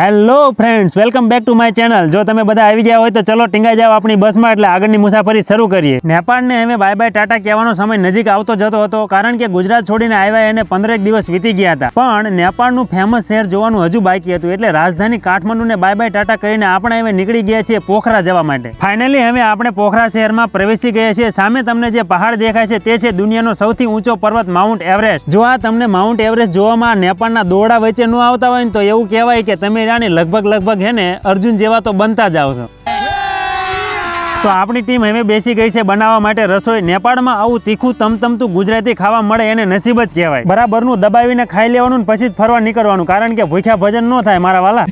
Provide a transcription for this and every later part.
Hello friends, welcome back to my channel. જો તમે બધા આવી ગયા હોય તો ચલો ટીંગાઈ જાવ આપણી બસમાં, એટલે આગળની મુસાફરી શરૂ કરીએ। નેપાળને હવે બાય બાય ટાટા કહેવાનો સમય નજીક આવતો જતો હતો, કારણ કે ગુજરાત છોડીને આવ્યા એને 15 દિવસ વીતી ગયા હતા, પણ નેપાળનું ફેમસ શહેર જોવાનું હજુ બાકી હતું। એટલે રાજધાની કાઠમંડુને બાય બાય ટાટા કરીને આપણે હવે નીકળી ગયા છીએ પોખરા જવા માટે। ફાઇનલી હવે આપણે પોખરા શહેરમાં પ્રવેશી ગયા છીએ। સામે તમને જે પહાડ દેખાય છે તે છે દુનિયાનો સૌથી ઊંચો પર્વત માઉન્ટ એવરેસ્ટ। જો આ તમને માઉન્ટ એવરેસ્ટ જોવામાં નેપાળના દોરડા વચ્ચે ન આવતા હોય ને તો એવું કહેવાય કે તમે લગભગ હે ને અર્જુન જેવા તો બનતા જાવ છો। તો આપણી ટીમ હવે બેસી ગઈ છે બનાવવા માટે રસોઈ। નેપાળમાં આવું તીખું તમતમતું ગુજરાતી ખાવા મળે એને નસીબ જ કહેવાય। બરાબરનું દબાવીને ખાઈ લેવાનું પછી જ ફરવા નીકળવાનું, કારણ કે ભૂખ્યા ભજન ન થાય મારા વાલા।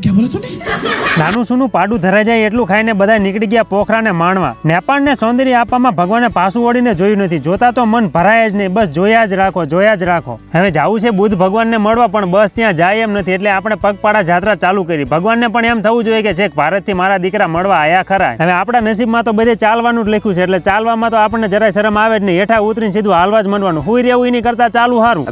નાનું સૂનું પાડું ધરાઈ જાય એટલું ખાઈને બધા નીકળી ગયા પોખરાને માણવા। નેપાળને સૌંદર્ય આપવામાં ભગવાને પાછું વળીને જોયું નથી, જોતા તો મન ભરાય જ નહીં, બસ જોયા જ રાખો। હવે જવું છે બુદ્ધ ભગવાનને મળવા, પણ બસ ત્યાં જાય એમ નથી, એટલે આપણે પગપાળા જાત્રા ચાલુ કરી। ભગવાનને પણ એમ થવું જોઈએ કે છેક ભારતથી મારા દીકરા મળવા આયા ખરા। હવે આપણા નસીબમાં તો બધે ચાલવાનું જ લખ્યું છે, એટલે ચાલવામાં તો આપણને જરાય શરમ આવે જ નહીં, હેઠા ઉતરીને સીધું હાલવા જ માંડવાનું। હુઈ રહેવું એની કરતા ચાલુ સારું।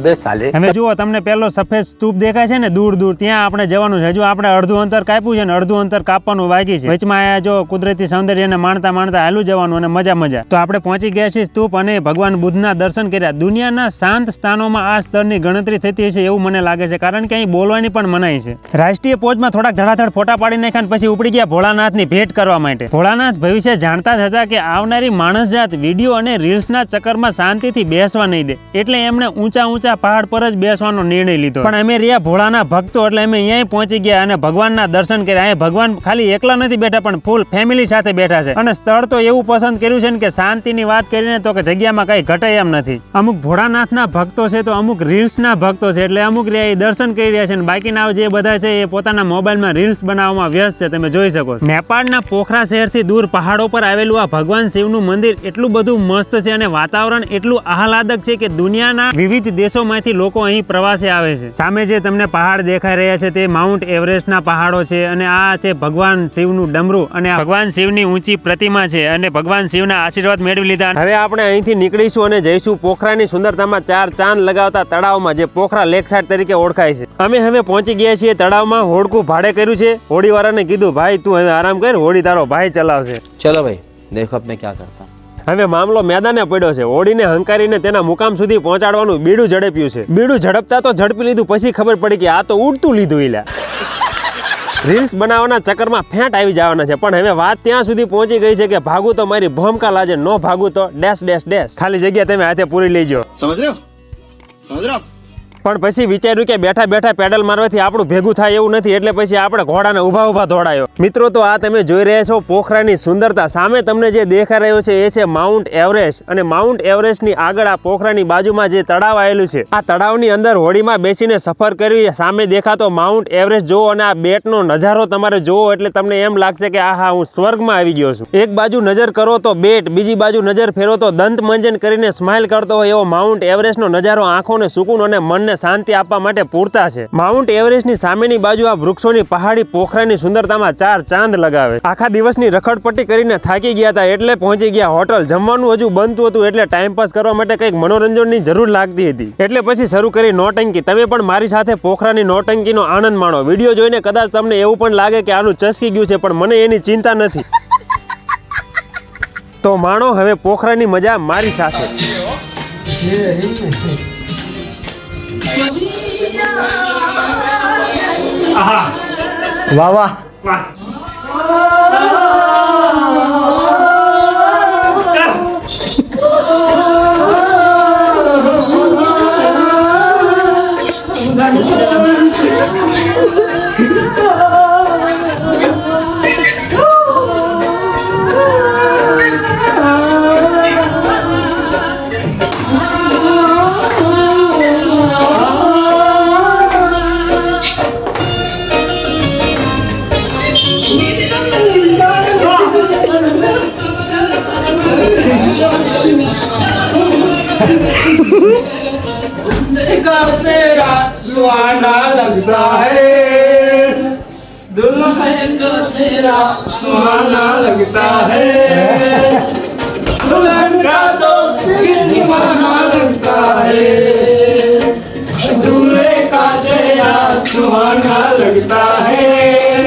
હવે જુઓ તમને પેલો સફેદ સ્તૂપ દેખાય છે ને દૂર ત્યાં આપણે જવાનું છે। હજુ આપણે અડધું અંતર કાપ્યું છે ને અડધું અંતર કાપવાનું બાકી છે। વચમાં આ જો કુદરતી સૌંદર્યને માણતા હાલું જવાનું અને મજા। તો આપણે પહોંચી ગયા છીએ સ્તૂપ અને ભગવાન બુદ્ધના દર્શન કર્યા। દુનિયાના શાંત સ્થાનોમાં આ સ્થળની ગણતરી થતી હશે એવું મને લાગે છે, કારણ કે અહીં બોલવાની પણ મનાઈ છે। રાષ્ટ્રીય પોજમાં થોડાક ધડાધડ ફોટા પાડી નાખ્યા પછી ઉપડી ગયા ભોળાનાથની ભેટ કરવા માટે। ભોળાનાથ ભવિષ્ય જાણતા જ હતા કે આવનારી માણસ જાત વિડીયો અને રીલ્સના ચક્કરમાં શાંતિથી બેસવા નહીં દે, એટલે એમણે ઊંચા પહાડ પર જ બેસવાનો નિર્ણય લીધો। પણ અમે રહ્યા ભોળાના ભક્તો, એટલે અમે અહીંયા પહોંચી ગયા અને ભગવાનના દર્શન કર્યા। અહીં ભગવાન ખાલી એકલા નથી બેઠા, પણ ફૂલ ફેમિલી સાથે બેઠા છે, અને સ્થળ તો એવું પસંદ કર્યું છે ને કે શાંતિની વાત કરીને તો કે જગ્યામાં કઈ ઘટે એમ નથી। અમુક ભોળાનાથના ભક્તો છે તો અમુક રીલ્સના ભક્તો છે, એટલે અમુક રહ્યા દર્શન કરી રહ્યા છે, અને બાકીના જે બધા છે એ પોતાના મોબાઈલમાં રીલ્સ બનાવવામાં વ્યસ્ત છે, તમે જોઈ શકો છો। નેપાળના પોખરા શહેરથી દૂર પહાડો પર આવેલું આ ભગવાન શિવનું મંદિર એટલું બધું મસ્ત છે અને વાતાવરણ એટલું આહલાદક છે કે દુનિયાના વિવિધ દેશોમાંથી લોકો અહીં પ્રવાસે આવે છે। સામે જે તમને પહાડ દેખાઈ રહ્યા છે તે માઉન્ટ એવરેસ્ટના પહાડો છે, અને આ છે ભગવાન શિવનું ડમરું, અને આ ભગવાન શિવની ઊંચી પ્રતિમા છે, અને ભગવાન શિવના આશીર્વાદ મેળવી લીધા। હવે આપણે અહીંથી નીકળીશું અને જઈશું પોખરાની સુંદરતામાં 4 ચાંદ લગાવતા તળાવમાં, જે પોખરા લેક સાઈડ તરીકે ઓળખાય છે। અમે હવે પહોંચી ગયા છીએ તળાવમાં। હોડકું ભાડે કર્યું છે। હોડીવાળાને કીધું ભાઈ તું હવે આરામ કર, હોડી તારો ભાઈ ચલાવશે। ચલો ભાઈ દેખો અબ મેં ક્યા કરતા હું। હવે મામલો મેદાને પડ્યો છે। હોડીને હંકારીને તેના મુકામ સુધી પહોંચાડવાનું બીડું ઝડપ્યું છે। બીડું ઝડપતા તો ઝડપી લીધું, પછી ખબર પડી કે આ તો ઉડતું લીધું ઈલા। રીલ્સ બનાવવાના ચક્કરમાં ફેંટ આવી જવાના છે, પણ હવે વાત ત્યાં સુધી પહોંચી ગઈ છે કે ભાગું તો મારી ભોમકા લાજે, નો ભાગું તો ડેશ। ખાલી જગ્યા તમે હાથે પૂરી લેજો, સમજ રહ્યો? પણ પછી વિચાર્યું કે બેઠા પેડલ મારવાથી આપણું ભેગું થાય એવું નથી, એટલે પછી આપણે ઘોડાને ઊભા દોડાયો। મિત્રો તો આ તમે જોઈ રહ્યા છો પોખરાની સુંદરતા। સામે તમને જે દેખાઈ રહ્યો છે એ છે માઉન્ટ એવરેસ્ટ, અને માઉન્ટ એવરેસ્ટની આગળ આ પોખરાની બાજુમાં જે તળાવ આવેલું છે, આ તળાવની અંદર હોડીમાં બેસીને સફર કરવી, સામે દેખાતો માઉન્ટ એવરેસ્ટ જોવો, અને આ બેટનો નજારો તમારે જોવો એટલે તમને એમ લાગશે કે આહા હું સ્વર્ગમાં આવી ગયો છું। એક બાજુ નજર કરો તો બેટ, બીજી બાજુ નજર ફેરો તો દંત મંજન કરીને સ્માઇલ કરતો હોય એવો માઉન્ટ એવરેસ્ટનો નજારો આંખોને સુકૂન અને મનને શાંતિ આપવા માટે પૂરતા છે। માઉન્ટ એવરેસ્ટની સામેની બાજુ આ વૃક્ષોની પહાડી પોખરાની સુંદરતામાં 4 ચાંદ લગાવે। આખા દિવસની રખડપટ્ટી કરીને થાકી ગયા હતા, એટલે પહોંચી ગયા હોટલ। જમવાનું હજુ બનતું હતું, એટલે ટાઈમ પાસ કરવા માટે કંઈક મનોરંજનની જરૂર લાગતી હતી, એટલે પછી શરૂ કરી નોટંકી। તમે પણ મારી સાથે પોખરાની નોટંકીનો આનંદ માણો। વિડીયો જોઈને કદાચ તમને એવું પણ લાગે કે આનું ચસકી ગયું છે, પણ મને એની ચિંતા નથી। તો માણો હવે પોખરાની મજા મારી સાથે। વાહ વાહ વાહ। सुहाना लगता है, दुल्हन का सेहरा सुहाना लगता है, दुल्हन का तो दीवाना लगता है, दूल्हे का सेहरा सुहाना लगता है।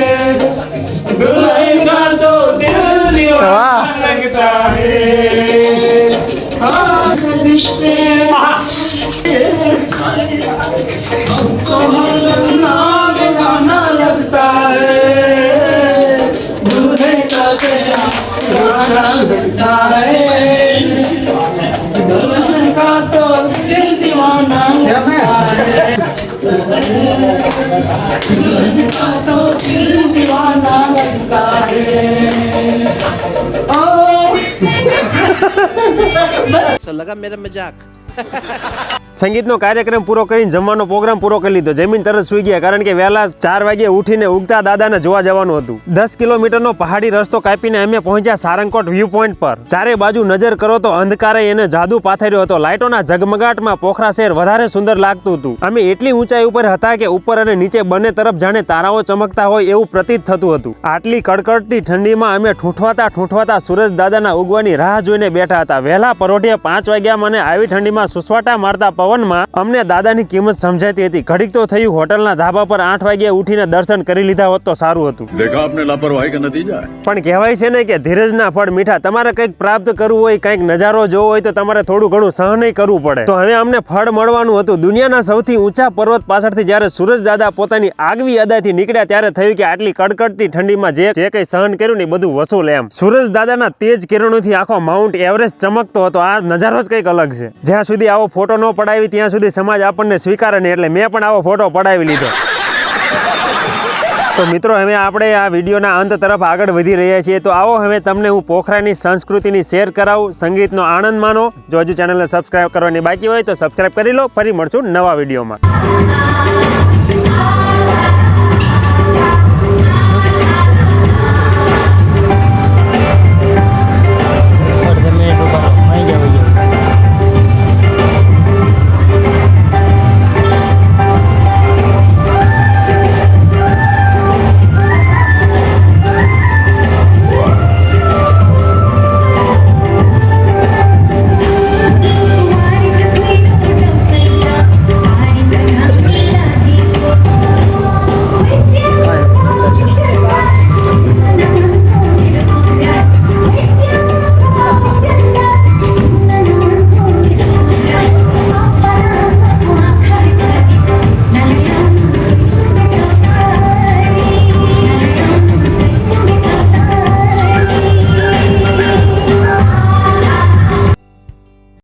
तो लगा मेरा मजाक। સંગીતનો કાર્યક્રમ પૂરો કરીને જમવાનો પ્રોગ્રામ પૂરો કરી લીધો. જમીન તરત સૂઈ ગયા કારણ કે વહેલા 4 વાગે ઉઠીને ઉગતા દાદાને જોવા જવાનું હતું. 10 કિલોમીટરનો પહાડી રસ્તો કાપીને અમે પહોંચ્યા સારંગકોટ વ્યૂ પોઈન્ટ પર. ચારે બાજુ નજર કરો તો અંધકારે એને જાદુ પાથર્યો હતો. લાઇટોના ઝગમગાટમાં પોખરા શહેર વધારે સુંદર લાગતું હતું. અમે એટલી ઊંચાઈ ઉપર હતા કે ઉપર અને નીચે બંને તરફ જાણે તારાઓ ચમકતા હોય એવું પ્રતીત થતું હતું. આટલી કડકડતી ઠંડીમાં અમે ઠૂંઠવાતા સૂરજ દાદાના ઉગવાની રાહ જોઈને બેઠા હતા. વહેલા પરોઢિયે 5 વાગ્યા મને આવી ઠંડીમાં સુસવાટા મારતા પવનમાં અમને દાદાની કિંમત સમજાતી હતી. ઘડીક તો થયું હોટલના ધાબા પર 8 વાગ્યે ઉઠીને દર્શન કરી લીધા હોત તો સારું હતું. देखा आपने लापरवाही का नतीजा है। પણ કહેવાય છે ને કે ધીરજના ફળ મીઠા. તમારે કંઈક પ્રાપ્ત કરવું હોય, કંઈક નજારો જોવો હોય તો તમારે થોડું ઘણું સહન કરવું પડે. તો હવે અમને ફળ મળવાનું હતું. દુનિયાના સૌથી ઊંચા પર્વત પાછળથી જ્યારે સૂરજ દાદા પોતાની આગવી અદાથી નીકળ્યા ત્યારે થયું કે આટલી કડકડતી ઠંડીમાં જે કંઈ સહન કર્યું ને એ બધું વસૂલ એમ. સૂરજ દાદાના તેજ કિરણોથી આખો માઉન્ટ એવરેસ્ટ ચમકતો હતો. આ નજારો જ કંઈક અલગ છે. જ્યાં સુધી આવો ફોટો ન પડાવી ત્યાં સુધી સમાજ આપણને સ્વીકારે નહીં. એટલે મેં પણ આવો ફોટો પડાવી લીધો. તો મિત્રો હવે આપણે આ વિડીયોના અંત તરફ આગળ વધી રહ્યા છીએ. તો આવો હવે તમને હું પોખરાની સંસ્કૃતિની શેર કરાવું. સંગીતનો આનંદ માનો. જો હજુ ચેનલને સબસ્ક્રાઇબ કરવાની બાકી હોય તો સબસ્ક્રાઇબ કરી લો. ફરી મળશું નવા વિડીયોમાં.